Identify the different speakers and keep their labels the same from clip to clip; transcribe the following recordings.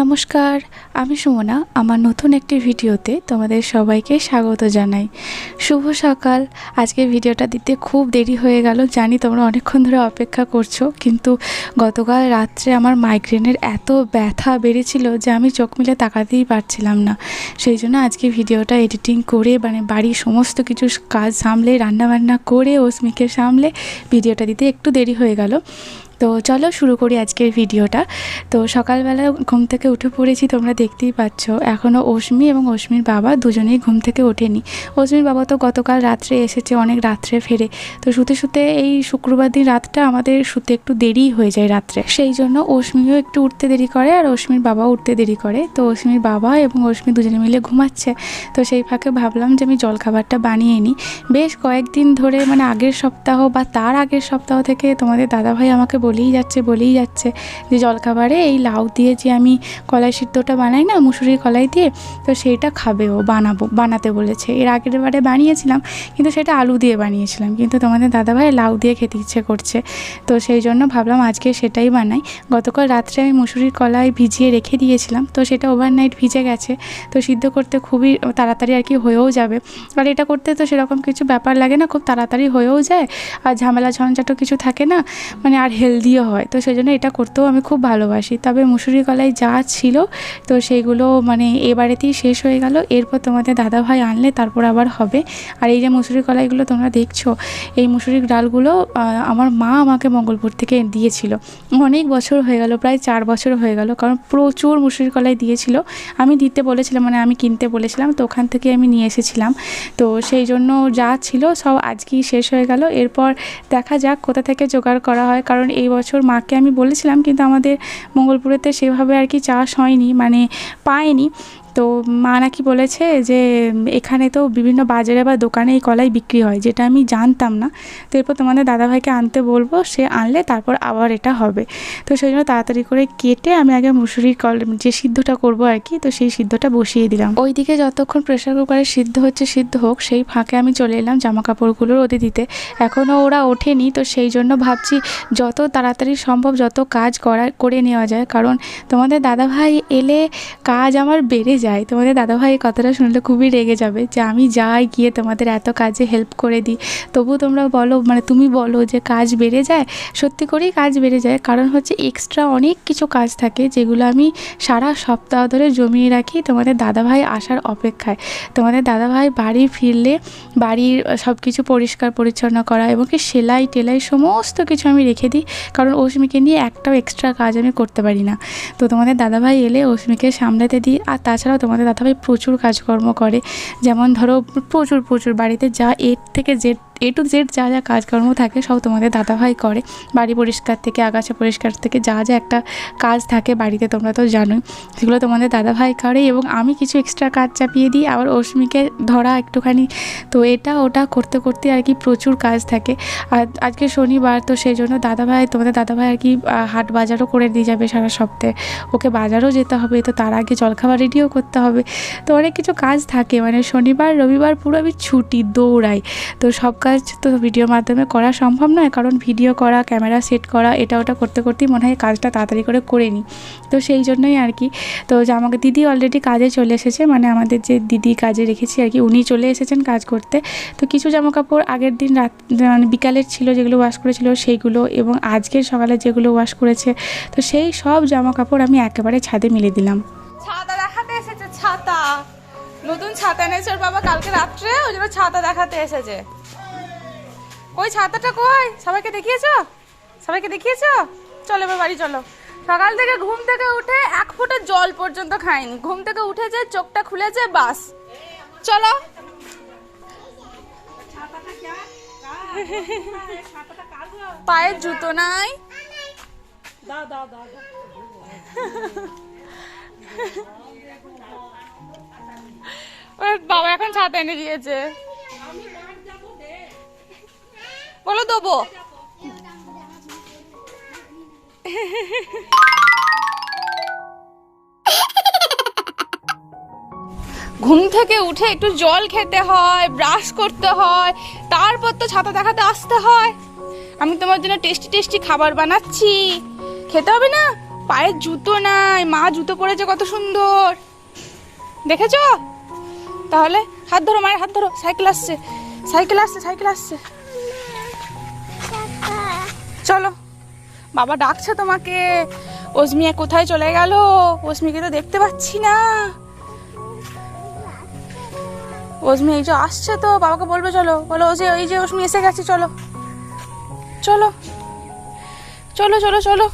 Speaker 1: নমস্কার, আমি সুমনা। আমার নতুন একটি ভিডিওতে তোমাদের সবাইকে স্বাগত জানাই। শুভ সকাল। আজকে ভিডিওটা দিতে খুব দেরি হয়ে গেল, জানি তোমরা অনেকক্ষণ ধরে অপেক্ষা করছো, কিন্তু গতকাল রাত্রে আমার মাইগ্রেনের এত ব্যথা বেড়েছিল যে আমি চোখ মিলে তাকাতেই পারছিলাম না। সেই জন্য আজকে ভিডিওটা এডিটিং করে বাড়ির সমস্ত কিছু কাজ সামলে, রান্নাবান্না করে, অস্মিকে সামলে ভিডিওটা দিতে একটু দেরি হয়ে গেল। তো চলো শুরু করি আজকের ভিডিওটা। তো সকালবেলা ঘুম থেকে উঠে পড়েছি, তোমরা দেখতেই পাচ্ছ। এখনও অস্মি এবং অস্মির বাবা দুজনেই ঘুম থেকে ওঠেনি। অস্মির বাবা তো গতকাল রাত্রে এসেছে, অনেক রাত্রে ফেরে। তো শুতে শুতে এই শুক্রবার দিন রাতটা আমাদের শুতে একটু দেরি হয়ে যায় রাত্রে, সেই জন্য অস্মিও একটু উঠতে দেরি করে আর অস্মির বাবাও উঠতে দেরি করে। তো অস্মির বাবা এবং অস্মি দুজনে মিলে ঘুমাচ্ছে। তো সেই ফাঁকে ভাবলাম যে আমি জলখাবারটা বানিয়ে নিই। বেশ কয়েকদিন ধরে, আগের সপ্তাহ বা তার আগের সপ্তাহ থেকে তোমাদের দাদাভাই আমাকে বলেই যাচ্ছে যে জলখাবারে এই লাউ দিয়ে যে আমি কলাই সিদ্ধটা বানাই না, মুসুরির কলাই দিয়ে, তো সেইটা খাবে, ও বানাতে বলেছে। এর আগের বারে বানিয়েছিলাম, কিন্তু সেটা আলু দিয়ে বানিয়েছিলাম, কিন্তু তোমাদের দাদাভাই লাউ দিয়ে খেতে ইচ্ছে করছে। তো সেই জন্য ভাবলাম আজকে সেটাই বানাই। গতকাল রাত্রে আমি মুসুরির কলাই ভিজিয়ে রেখে দিয়েছিলাম, তো সেটা ওভারনাইট ভিজে গেছে। তো সিদ্ধ করতে খুবই তাড়াতাড়ি আর কি হয়েও যাবে। আর এটা করতে তো সেরকম কিছু ব্যাপার লাগে না, খুব তাড়াতাড়ি হয়েও যায়, আর ঝামেলা ঝঞ্ঝাটও কিছু থাকে না, আর হেলদিও হয়। তো সেই জন্য এটা করতেও আমি খুব ভালোবাসি। তবে মুসুরি কলাই যা ছিল তো সেইগুলো এবারেতেই শেষ হয়ে গেল। এরপর তোমাদের দাদাভাই আনলে তারপর আবার হবে। আর এই যে মুসুরি কলাইগুলো তোমরা দেখছো, এই মুসুরির ডালগুলো আমার মা আমাকে মঙ্গলপুর থেকে দিয়েছিল। অনেক বছর হয়ে গেল, প্রায় 4 বছর হয়ে গেল, কারণ প্রচুর মুসুরি কলাই দিয়েছিল। আমি দিতে বলেছিলাম, আমি কিনতে বলেছিলাম, তো ওখান থেকে আমি নিয়ে এসেছিলাম। তো সেই জন্য যা ছিল সব আজকেই শেষ হয়ে গেল। এরপর দেখা যাক কোথা থেকে জোগাড় করা হয়, কারণ এই বছর মাকে আমি বলেছিলাম, কিন্তু আমাদের মঙ্গলপুরেতে সেভাবে আর কি চাষ হয়নি, পায়নি। তো মা নাকি বলেছে যে এখানে তো বিভিন্ন বাজারে বা দোকানে এই কলাই বিক্রি হয়, যেটা আমি জানতাম না। তো এরপর তোমাদের দাদাভাইকে আনতে বলবো, সে আনলে তারপর আবার এটা হবে। তো সেই জন্য তাড়াতাড়ি করে কেটে আমি আগে মুসুরির যে সিদ্ধটা করবো আর কি, তো সেই সিদ্ধটা বসিয়ে দিলাম। ওইদিকে যতক্ষণ প্রেশার কুকারে সিদ্ধ হোক, সেই ফাঁকে আমি চলে এলাম জামা কাপড়গুলো রোদে দিতে। এখনও ওরা ওঠেনি, তো সেই জন্য ভাবছি যত তাড়াতাড়ি সম্ভব যত কাজ করে নেওয়া যায়, কারণ তোমাদের দাদাভাই এলে কাজ আমার বেড়ে যায়। তোমাদের দাদাভাই কথাটা শুনলে খুবই রেগে যাবে যে আমি যাই গিয়ে তোমাদের এত কাজে হেল্প করে দিই, তবু তোমরা বলো, তুমি বলো যে কাজ বেড়ে যায়। সত্যি করেই কাজ বেড়ে যায়, কারণ হচ্ছে এক্সট্রা অনেক কিছু কাজ থাকে যেগুলো আমি সারা সপ্তাহ ধরে জমিয়ে রাখি তোমাদের দাদাভাই আসার অপেক্ষায়। তোমাদের দাদাভাই বাড়ি ফিরলে বাড়ির সব কিছু পরিষ্কার পরিচ্ছন্ন করা এবং কি সেলাই টেলাই সমস্ত কিছু আমি রেখে দিই, কারণ অস্মিকে নিয়ে একটাও এক্সট্রা কাজ আমি করতে পারি না। তো তোমাদের দাদাভাই এলে অস্মিকে সামলাতে দিই। আর তাছাড়াও তোমাদের দাদাভাই প্রচুর কাজকর্ম করে, যেমন ধরো প্রচুর বাড়িতে যা এ টু জেড যা যা কাজকর্ম থাকে সব তোমাদের দাদাভাই করে। বাড়ি পরিষ্কার থেকে আগাছা পরিষ্কার থেকে যা যা একটা কাজ থাকে বাড়িতে, তোমরা তো জানোই, সেগুলো তোমাদের দাদাভাই করে। এবং আমি কিছু এক্সট্রা কাজ চাপিয়ে দিই, আবার অস্মিকে ধরা একটুখানি। তো এটা ওটা করতে করতে আর কি প্রচুর কাজ থাকে। আর আজকে শনিবার, তো সেই জন্য তোমাদের দাদাভাই আর কি হাট বাজারও করে দিয়ে যাবে সারা সপ্তাহে। ওকে বাজারও যেতে হবে, তো তার আগে জলখাবার রেডিও করতে হবে। তো অনেক কিছু কাজ থাকে, শনিবার রবিবার পুরো আমি ছুটি, দৌড়াই। তো সব কাজ তো ভিডিওর মাধ্যমে করা সম্ভব নয়, কারণ ভিডিও করা, ক্যামেরা সেট করা, এটা ওটা করতে করতেই মনে হয় কাজটা তাড়াতাড়ি করে নিই। তো সেই জন্যই আর কি। তো আমাকে দিদি অলরেডি কাজে চলে এসেছে, আমাদের যে দিদি কাজে রেখেছি আর কি, উনি চলে এসেছেন কাজ করতে। তো কিছু জামাকাপড় আগের দিন বিকালের ছিল, যেগুলো ওয়াশ করেছিল সেইগুলো, এবং আজকের সকালে যেগুলো ওয়াশ করেছে, তো সেই সব জামাকাপড় আমি একেবারে ছাদে মিলে দিলাম।
Speaker 2: ছাতা দেখাতে এসেছে, ছাতা নতুন ছাতা এনেছে ওর বাবা কালকে রাত্রে, ওই জন্য ছাতা দেখাতে এসেছে। কই ছাতাটা কই? সবাইকে দেখিয়েছো? চলো এবার বাড়ি চলো। সকাল থেকে ঘুম থেকে উঠে 1 ফোঁটা জল পর্যন্ত খায়নি, ঘুম থেকে উঠেছে, চোখটা খুলেছে, বাস চলো। পায়ের জুতো নাই, বাবা এখন ছাতা এনে দিয়েছে, বলো দেবো। ঘুম থেকে উঠে একটু জল খেতে হয়, ব্রাশ করতে হয়, তারপর তো ছাতা দেখাতে আসতে হয়। আমি তোমার জন্য টেস্টি খাবার বানাচ্ছি, খেতে হবে না? পায়ের জুতো নাই, মা জুতো পরেছে কত সুন্দর, দেখেছো? তাহলে হাত ধরো, মায়ের হাত ধরো, সাইকেল আসছে, সাইকেল আসছে, সাইকেল আসছে। চলো, বাবা ডাকছে তোমাকে। অস্মিয়া কোথায় চলে গেল? অস্মিকে তো দেখতে পাচ্ছি না। অস্মি এই যে আসছে, তো বাবাকে বলবে চলো, বলো ও যে এই যে অস্মি এসে গেছে, চলো চলো চলো চলো চলো,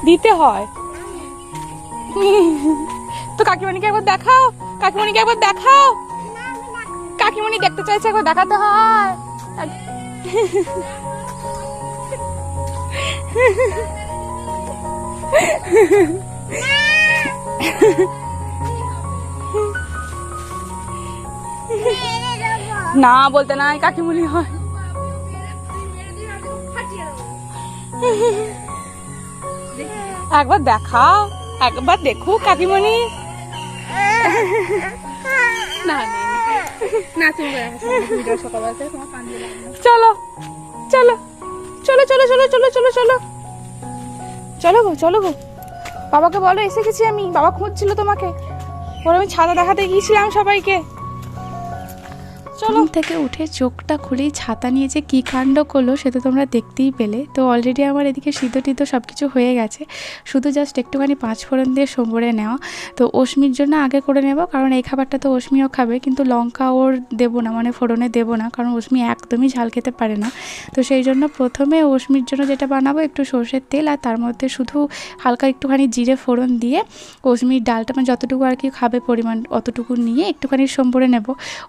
Speaker 2: দিতে হয় তো। কাকিমণিকে একবার দেখাও, কাকিমণিকে একবার দেখাও, কাকিমণি দেখতে চাইছে, একবার দেখাতে হয়। না বলতে নাই, কাকিমণি হয়। একবার দেখাও, একবার দেখো কাকিমণি। না না চলো চলো চলো চলো চলো চলো চলো চলো চলো গো, চলো গো। বাবাকে বলো এসে গেছি আমি, বাবা খুঁজছিল তোমাকে, বলো আমি ছাতা দেখাতে গিয়েছিলাম সবাইকে।
Speaker 1: ঘুম থেকে উঠে চোখটা খুলেই ছাতা নিয়ে যে কী কাণ্ড করলো সে তো তোমরা দেখতেই পেলে। তো অলরেডি আমার এদিকে সিদ্ধ টিদ্ধ সব কিছু হয়ে গেছে, শুধু জাস্ট একটুখানি 5 ফোড়ন দিয়ে সম্বরে নেওয়া। তো অস্মির জন্য আগে করে নেব, কারণ এই খাবারটা তো অস্মিও খাবে, কিন্তু লঙ্কা ওর দেবো না, মানে ফোড়নে দেবো না, কারণ অস্মি একদমই ঝাল খেতে পারে না। তো সেই জন্য প্রথমে অস্মির জন্য যেটা বানাবো, একটু সর্ষের তেল আর তার মধ্যে শুধু হালকা একটুখানি জিরে ফোড়ন দিয়ে অস্মির ডালটা মানে যতটুকু আর কি খাবে পরিমাণ অতটুকু নিয়ে একটুখানি সম্বরে নেব।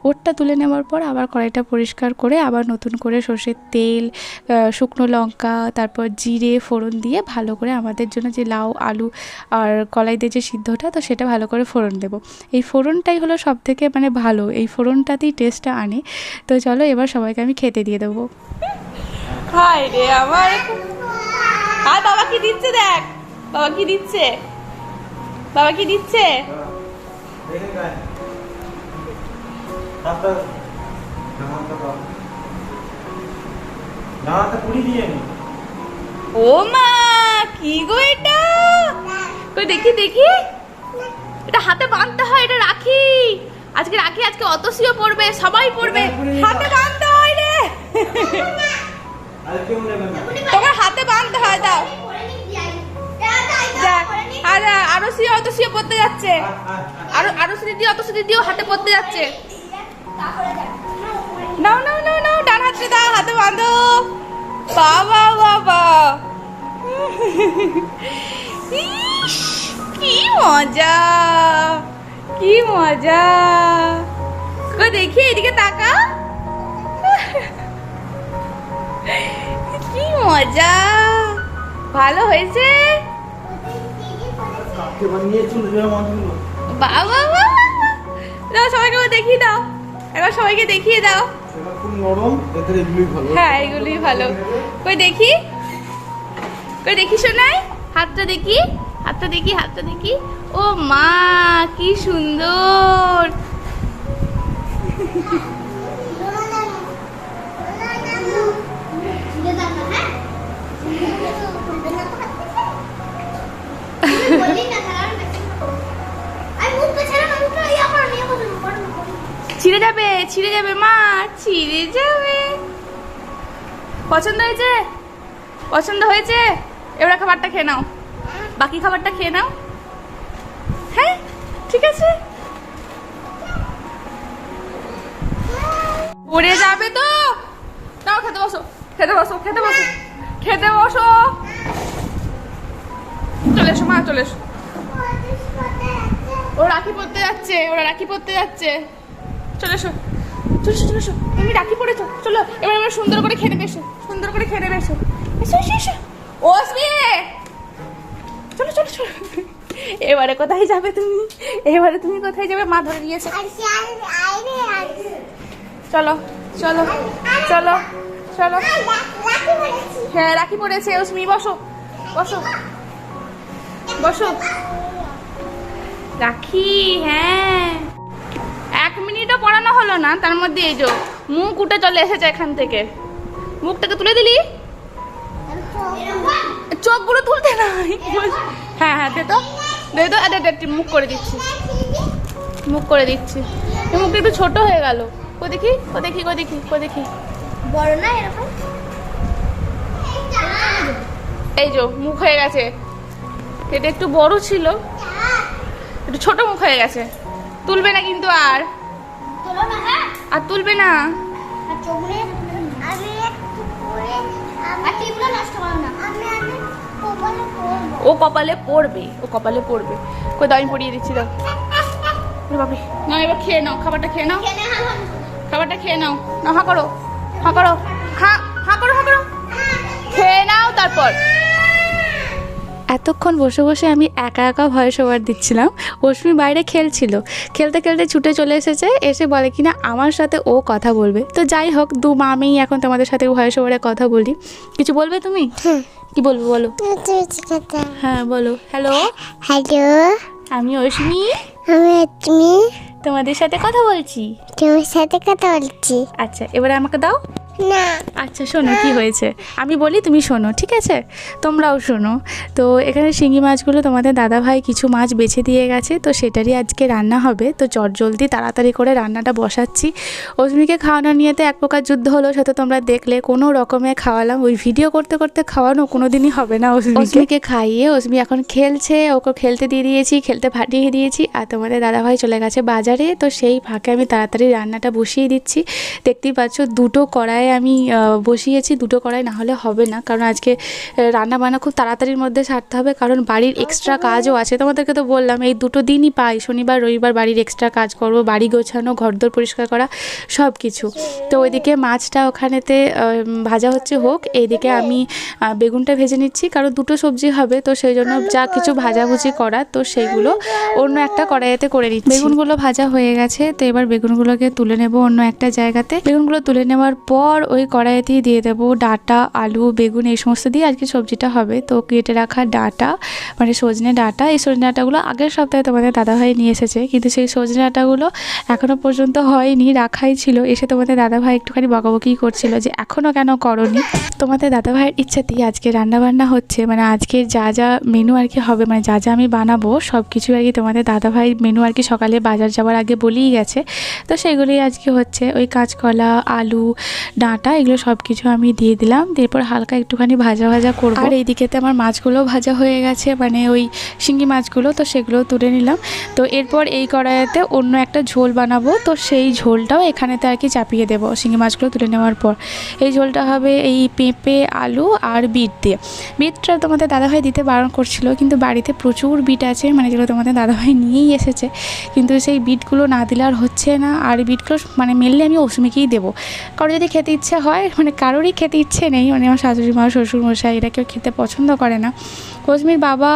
Speaker 1: ওরটা তুলে নেওয়ার পর আবার কড়াইটা পরিষ্কার করে আবার নতুন করে সর্ষের তেল, শুকনো লঙ্কা, তারপর জিরে ফোড়ন দিয়ে ভালো করে আমাদের জন্য যে লাউ আলু আর কলাই দিয়ে যে সিদ্ধটা, তো সেটা ভালো করে ফোড়ন দেব। এই ফোড়নটাই হলো সব থেকে মানে ভালো, এই ফোড়নটাতেই টেস্টটা আনে। তো চলো এবার সবাইকে আমি খেতে দিয়ে দেবো।
Speaker 2: হাই রে আমার, আর বাবা কি দিচ্ছে দেখ, বাবা কি দিচ্ছে, বাবা কি দিচ্ছে। ও মা, কি গো এটা, কই দেখি দেখি, এটা হাতে বাঁধতে হয়, এটা রাখি, আজকে রাখি, আজকে অতসীও পড়বে, সবাই পড়বে, হাতে বাঁধতে হয় রে, তোমার হাতে বাঁধতে হয়, দাও। আর আরো অতসীও পড়তে যাচ্ছে, আরো দিদিও হাতে পড়তে যাচ্ছে। নাও নাও নাও নাও, ডান হাতে দাও, হাতে বাঁধো। বাবা বাবা, কি মজা, কি মজা। কই দেখি, এদিকে তাকা, কি মজা, ভালো হয়েছে। বাবা বাবা, দাও সবাইকে দেখিয়ে দাও, এবার সবাইকে দেখিয়ে দাও। হ্যাঁ এগুলোই ভালো। কই দেখি, কই দেখি শোনাই, হাতটা দেখি, হাতটা দেখি, হাতটা দেখি। ও মা, কি সুন্দর। ছিঁড়ে যাবে, ছিঁড়ে যাবে মা, ছিঁড়ে যাবে। পছন্দ হয়েছে, পছন্দ হয়েছে। এবার খাবারটা খেয়ে নাও, বাকি খাবারটা খেয়ে নাও। হ্যাঁ ঠিক আছে, পড়ে যাবে তো। নাও খেতে বসো, খেতে বসো, খেতে বসো, খেতে বসো। চলে এসো মা, চলে এসো। ও রাখি পড়তে যাচ্ছে, ওরা রাখি পড়তে যাচ্ছে। চলে এসো, চলে এসো, চলে এসো। তুমি রাখি পড়েছো, চলো এবার আমরা সুন্দর করে খেয়ে নেবে, এসো সুন্দর করে খেয়ে নেবে, এসো এসো এসো এসো। অস্মি, চলো চলো চলো। এবারে কোথায় যাবে তুমি, এবারে তুমি কোথায় যাবে, মা ধরে নিয়েছে। চলো চলো চলো চলো। হ্যাঁ রাখি পড়েছে, অস্মি বসো বসো বসো। রাখি, হ্যাঁ 1 মিনিটও পড়ানো হলো না, তার মধ্যে এই যে মুখ উঠে চলে এসেছে এখান থেকে। মুখটাকে তুলে দিলি, চোখগুলো তুলতে নাই। হ্যাঁ হ্যাঁ দে তো দে তো, মুখ করে দিচ্ছি, মুখ করে দিচ্ছি। এই মুখটা একটু ছোট হয়ে গেল। ও দেখি, ও দেখি, ও দেখি, ও দেখি।
Speaker 3: বড় না এরকম?
Speaker 2: এই যে মুখ হয়ে গেছে, এটা একটু বড় ছিল, একটু ছোট মুখ হয়ে গেছে। তুলবে না কিন্তু আর,
Speaker 3: তোলো না, হ্যাঁ?
Speaker 2: আর তুলবে না।
Speaker 3: আর চোখগুলো আমি একটু করে আর টিপগুলো নষ্ট করো না। আমি কপালে পরবো।
Speaker 2: ও কপালে পড়বে, ও কপালে পড়বে। কই দাও, আমি পড়িয়ে দিচ্ছি, দাও। বাবা না, এবার খেয়ে নাও, খাবারটা খেয়ে নাও,
Speaker 3: কেন হাম
Speaker 2: খাবারটা খেয়ে নাও। না, হা করো, হা করো, হা হা করো, হা করো, খেয়ে নাও তারপর।
Speaker 1: এতক্ষণ বসে বসে আমি একা একা ভয়েস ওভার দিচ্ছিলাম। অশ্মি বাইরে খেলছিল, খেলতে খেলতে ছুটে চলে এসেছে, এসে বলে কিনা আমার সাথে ও কথা বলবে। তো যাই হোক, দু মামেই এখন তোমাদের সাথে ভয়েস ওভারে কথা বলি। কিছু বলবে তুমি? কি বলবো বলো? হ্যাঁ বলো। হ্যালো,
Speaker 3: হ্যালো,
Speaker 1: আমি অশ্মি,
Speaker 3: আমি তুমি
Speaker 1: তোমাদের সাথে কথা বলছি।
Speaker 3: তোমার সাথে কথা বলছি।
Speaker 1: আচ্ছা, এবারে আমাকে দাও।
Speaker 3: না,
Speaker 1: আচ্ছা শোনো, কি হয়েছে আমি বলি, তুমি শোনো, ঠিক আছে? তোমরাও শোনো। তো এখানে শিঙি মাছগুলো তোমাদের দাদাভাই কিছু মাছ বেছে দিয়ে গেছে, তো সেটারই আজকে রান্না হবে। তো চটজলদি তাড়াতাড়ি করে রান্নাটা বসাচ্ছি। অশ্মিকে খাওয়ানো নিয়ে তো এক প্রকার যুদ্ধ হলো, সেটা তোমরা দেখলে। কোনো রকমে খাওয়ালাম, ওই ভিডিও করতে করতে খাওয়ানো কোনো দিনই হবে না। অশ্মিকে খাইয়ে অশ্মি এখন খেলছে, ওকে খেলতে দিয়ে দিয়েছি, খেলতে ফাটিয়ে দিয়েছি। আর তোমাদের দাদাভাই চলে গেছে বাজারে, তো সেই ফাঁকে আমি তাড়াতাড়ি রান্নাটা বসিয়ে দিচ্ছি। দেখতেই পাচ্ছ, দুটো কড়াই আমি বসিয়েছি, দুটো কড়াই না হলে হবে না, কারণ আজকে রান্না বান্না খুব তাড়াতাড়ির মধ্যে সারতে হবে, কারণ বাড়ির এক্সট্রা কাজও আছে। তোমাদেরকে তো বললাম এই দুটো দিনই পাই, শনিবার রবিবার বাড়ির এক্সট্রা কাজ করবো, বাড়ি গোছানো, ঘরদোর পরিষ্কার করা, সব কিছু। তো ওইদিকে মাছটা ওখানেতে ভাজা হচ্ছে হোক, এইদিকে আমি বেগুনটা ভেজে নিচ্ছি, কারণ দুটো সবজি হবে, তো সেই জন্য যা কিছু ভাজাভুজি করার, তো সেইগুলো অন্য একটা কড়াইতে করে নিচ্ছি। বেগুনগুলো ভাজা হয়ে গেছে, তো এবার বেগুনগুলোকে তুলে নেব অন্য একটা জায়গাতে। বেগুনগুলো তুলে নেওয়ার পর ওই কড়াইতেই দিয়ে দেবো ডাঁটা, আলু, বেগুন, এই সমস্ত দিয়ে আজকে সবজিটা হবে। তো কেটে রাখা ডাঁটা, মানে সজনে ডাঁটা, এই সজনে ডাঁটাগুলো আগের সপ্তাহে তোমাদের দাদাভাই নিয়ে এসেছে, কিন্তু সেই সজনে ডাঁটাগুলো এখনও পর্যন্ত হয়নি, রাখাই ছিল। এসে তোমাদের দাদাভাই একটুখানি বকাবকি করছিল যে এখনও কেন করনি। তোমাদের দাদাভাইয়ের ইচ্ছাতেই আজকে রান্নাবান্না হচ্ছে, মানে আজকে যা যা মেনু আর কি হবে, মানে যা যা আমি বানাবো সব কিছু আর কি তোমাদের দাদাভাই মেনু আর কি সকালে বাজার যাওয়ার আগে বলেই গেছে। তো সেগুলোই আজকে হচ্ছে, ওই কাঁচকলা, আলু, ডাঁটা, এগুলো সব কিছু আমি দিয়ে দিলাম। এরপর হালকা একটুখানি ভাজা ভাজা করবো। আর এইদিকেতে আমার মাছগুলো ভাজা হয়ে গেছে, মানে ওই শিঙ্গি মাছগুলো, তো সেগুলো তুলে নিলাম। তো এরপর এই কড়াইতে অন্য একটা ঝোল বানাবো, তো সেই ঝোলটাও এখানেতে আর কি চাপিয়ে দেবো শিঙ্গি মাছগুলো তুলে নেওয়ার পর। এই ঝোলটা হবে এই পেঁপে, আলু আর বিট দিয়ে। বিটটা তোমাদের দাদাভাই দিতে বারণ করছিল, কিন্তু বাড়িতে প্রচুর বিট আছে, মানে যেগুলো তোমাদের দাদাভাই নিয়েই এসেছে, কিন্তু সেই বিটগুলো না দিলে আর হচ্ছে না। আর এই বিটগুলো মানে মেনলি আমি অশ্মিকেই দেবো, কারো যদি খেতে ইচ্ছে হয়, মানে কারোরই খেতে ইচ্ছে নেই, মানে আমার শাশুড়ি মা, শ্বশুর মশাই এরা কেউ খেতে পছন্দ করে না। অশ্মির বাবা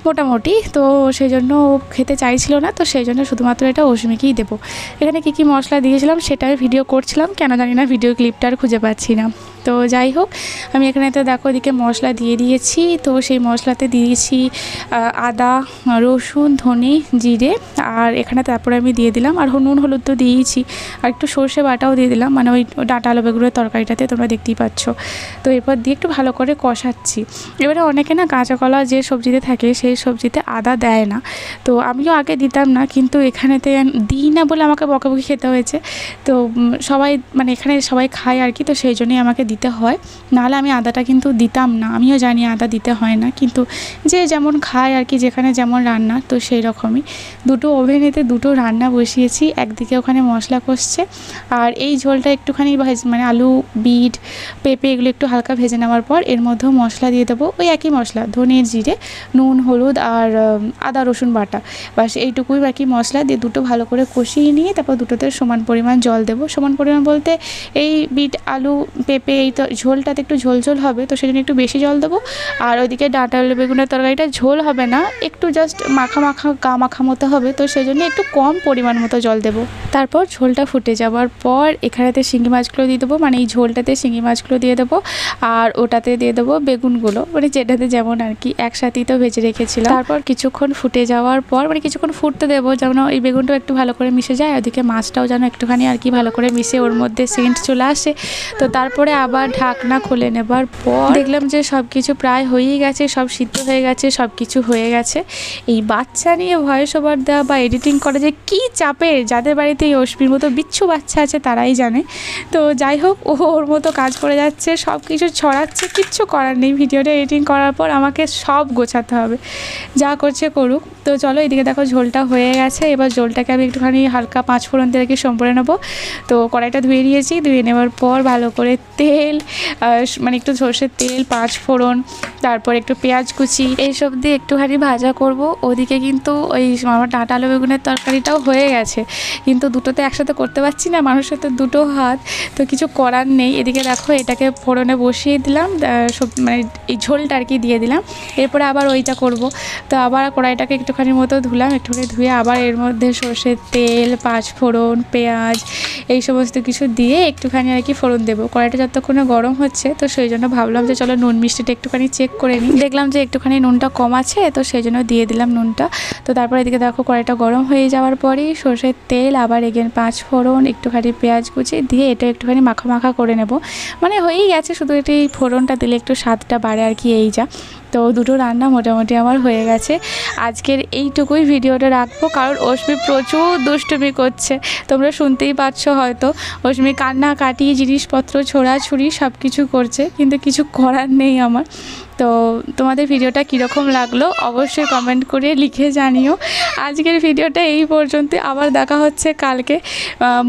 Speaker 1: মোটামুটি, তো সেই জন্য ও খেতে চাইছিল না, তো সেই জন্য শুধুমাত্র এটা অশ্মিকেই দেবো। এখানে কী কী মশলা দিয়েছিলাম সেটা আমি ভিডিও করছিলাম, কেন জানি না ভিডিও ক্লিপটা আর খুঁজে পাচ্ছি না। তো যাই হোক, আমি এখানে তো দেখো এদিকে মশলা দিয়ে দিয়েছি। তো সেই মশলাতে দিয়েছি আদা, রসুন, ধনে, জিরে, আর এখানে তারপরে আমি দিয়ে দিলাম আর নুন হলুদ তো দিয়েছি, আর একটু সর্ষে বাটাও দিয়ে দিলাম, মানে ওই ডাঁটা আলু বেগুনের তরকারিটাতে, তোমরা দেখতেই পাচ্ছ। তো এরপর দিয়ে একটু ভালো করে কষাচ্ছি। এবারে অনেকে না কাঁচা কলা যে সবজিতে থাকে সেই সবজিতে আদা দেয় না, তো আমিও আগে দিতাম না, কিন্তু এখানেতে দিই না বলে আমাকে বকাবকি খেতে হয়েছে। তো সবাই মানে এখানে সবাই খায় আর কি, তো সেই জন্যই আমাকে দিতে হয়, নাহলে আমি আদাটা কিন্তু দিতাম না। আমিও জানি আদা দিতে হয় না, কিন্তু যে যেমন খায় আর কি, যেখানে যেমন রান্না, তো সেই রকমই দুটো ওভেনেতে দুটো রান্না বসিয়েছি। একদিকে ওখানে মশলা কষছে, আর এই ঝোলটা একটুখানি মানে আলু, বিট, পেঁপে এগুলো একটু হালকা ভেজে নেওয়ার পর এর মধ্যেও মশলা দিয়ে দেবো, ওই একই মশলা, ধনে, জিরে, নুন, হলুদ আর আদা রসুন বাটা, বাস এইটুকুই বাকি মশলা দিয়ে দুটো ভালো করে কষিয়ে নিয়ে তারপর দুটোতে সমান পরিমাণ জল দেবো। সমান পরিমাণ বলতে এই বিট, আলু, পেঁপে এই তো ঝোলটাতে একটু ঝোল ঝোল হবে, তো সেজন্য একটু বেশি জল দেবো। আর ওইদিকে ডাঁটা আলু বেগুনের তরকারিটা ঝোল হবে না, একটু জাস্ট মাখা মাখা গা মাখা মতো হবে, তো সেই জন্য একটু কম পরিমাণ মতো জল দেবো। তারপর ঝোলটা ফুটে যাওয়ার পর এখানেতে শিঙি মাছগুলো দিয়ে দেবো, মানে এই ঝোলটাতে শিঙি মাছগুলো দিয়ে দেবো, আর ওটাতে দিয়ে দেবো বেগুনগুলো, মানে যেটাতে যেমন আর কি একসাথেই তো ভেজে রেখেছিলাম। তারপর কিছুক্ষণ ফুটে যাওয়ার পর মানে কিছুক্ষণ ফুটতে দেবো, যেন এই বেগুনটাও একটু ভালো করে মিশে যায়, ওদিকে মাছটাও যেন একটুখানি আর কি ভালো করে মিশে ওর মধ্যে সেন্ট চলে আসে। তো তারপরে আবার ঢাকনা খুলে নেবার পর দেখলাম যে সব কিছু প্রায় হয়েই গেছে, সব সিদ্ধ হয়ে গেছে, সব কিছু হয়ে গেছে। এই বাচ্চা নিয়ে ভয়েস ওভার দেওয়া বা এডিটিং করা যে কী চাপের, যাদের বাড়িতে এই অশ্মির মতো বিচ্ছু বাচ্চা আছে তারাই জানে। তো যাই হোক, ও ওর মতো কাজ করে যাচ্ছে, সব কিছু ছড়াচ্ছে, কিচ্ছু করার নেই। ভিডিওটা এডিটিং করার পর আমাকে সব গোছাতে হবে, যা করছে করুক। তো চলো, এদিকে দেখো ঝোলটা হয়ে গেছে। এবার ঝোলটাকে আমি একটুখানি হালকা 5 ফোড়ন দিয়ে রেখে সম্পরে নেবো। তো কড়াইটা ধুয়ে নিয়েছি, ধুয়ে নেওয়ার পর ভালো করে তেল, মানে একটু সর্ষের তেল, 5 ফোড়ন, তারপর একটু পেঁয়াজ কুচি এইসব দিয়ে একটুখানি ভাজা করব। ওদিকে কিন্তু ওই আমার ডাঁটা আলু বেগুনের তরকারিটাও হয়ে গেছে, কিন্তু দুটোতে একসাথে করতে পারছি না, মানুষের তো দুটো হাত, তো কিছু করার নেই। এদিকে দেখো এটাকে ফোড়নে বসিয়ে দিলাম, মানে এই ঝোলটা আর কি দিয়ে দিলাম। এরপরে আবার ওইটা করব। তো আবার কড়াইটাকে একটুখানি মতো ধুলাম, একটুখানি ধুয়ে আবার এর মধ্যে সর্ষের তেল, 5 ফোড়ন, পেঁয়াজ এই সমস্ত কিছু দিয়ে একটুখানি আর কি ফোড়ন দেবো। কড়াইটা যতক্ষণে গরম হচ্ছে, তো সেই জন্য ভাবলাম যে চলো নুন মিষ্টিটা একটুখানি চেক করে নিই। দেখলাম যে একটুখানি নুনটা কম আছে, তো সেই জন্য দিয়ে দিলাম নুনটা। তো তারপর এদিকে দেখো কড়াইটা গরম হয়ে যাওয়ার পরেই সর্ষের তেল, আবার এগেন 5 ফোড়ন, একটুখানি পেঁয়াজ কুচি দিয়ে এটা একটুখানি মাখা মাখা করে নেব। মানে হয়েই গেছে, শুধু এটি ফোড়নটা দিলে একটু স্বাদটা বাড়ে আর কি, এই যা। তো দুটো রান্না মোটামুটি আমার হয়ে গেছে। আজকের এইটুকুই ভিডিওটা রাখবো, কারণ অশ্মি প্রচুর দুষ্টুমি করছে, তোমরা শুনতেই পাচ্ছ হয়তো। অশ্মি কান্নাকাটি, জিনিসপত্র ছোড়াছুড়ি সব কিছু করছে, কিন্তু কিছু করার নেই আমার। তো তোমাদের ভিডিওটা কীরকম লাগলো অবশ্যই কমেন্ট করে লিখে জানিও। আজকের ভিডিওটা এই পর্যন্ত, আবার দেখা হচ্ছে কালকে।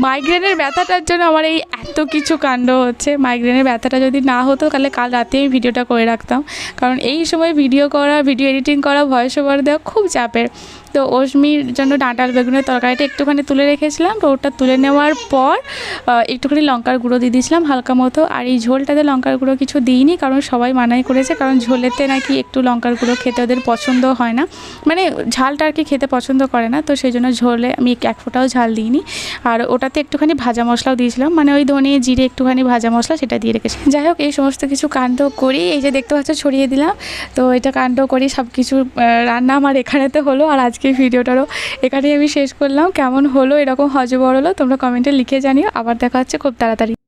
Speaker 1: মাইগ্রেনের ব্যথাটার জন্য আমার এই এত কিছু কাণ্ড হচ্ছে। মাইগ্রেনের ব্যথাটা যদি না হতো তাহলে কাল রাতে আমি ভিডিওটা করে রাখতাম, কারণ এই সময় ভিডিও করা, ভিডিও এডিটিং করা, ভয়েস ওভার দেওয়া খুব চাপের। তো অশ্মির জন্য ডাঁটা আলু বেগুনের তরকারিটা একটুখানি তুলে রেখেছিলাম, তো ওটা তুলে নেওয়ার পর একটুখানি লঙ্কার গুঁড়ো দিয়ে দিয়েছিলাম হালকা মতো। আর এই ঝোলটাতে লঙ্কার গুঁড়ো কিছু দিইনি, কারণ সবাই মানাই করেছে, কারণ ঝোলেতে নাকি একটু লঙ্কার গুঁড়ো খেতে ওদের পছন্দ হয় না, মানে ঝালটা আর কি খেতে পছন্দ করে না। তো সেই জন্য ঝোলে আমি 1 ফোঁটাও ঝাল দিইনি। আর ওটাতে একটুখানি ভাজা মশলাও দিয়েছিলাম, মানে ওই ধনে জিরে একটুখানি ভাজা মশলা সেটা দিয়ে রেখেছি। যাই হোক, এই সমস্ত কিছু কাণ্ড করি, এই যে দেখতে পাচ্ছ ছড়িয়ে দিলাম। তো এটা কাণ্ড করি, সব কিছু রান্না আমার এখানেতে হলো। আর আজকে ভিডিওটারও এখানেই আমি শেষ করলাম। কেমন হলো, এরকম হজবর হলো, তোমরা কমেন্টে লিখে জানিও। আবার দেখা হচ্ছে খুব তাড়াতাড়ি।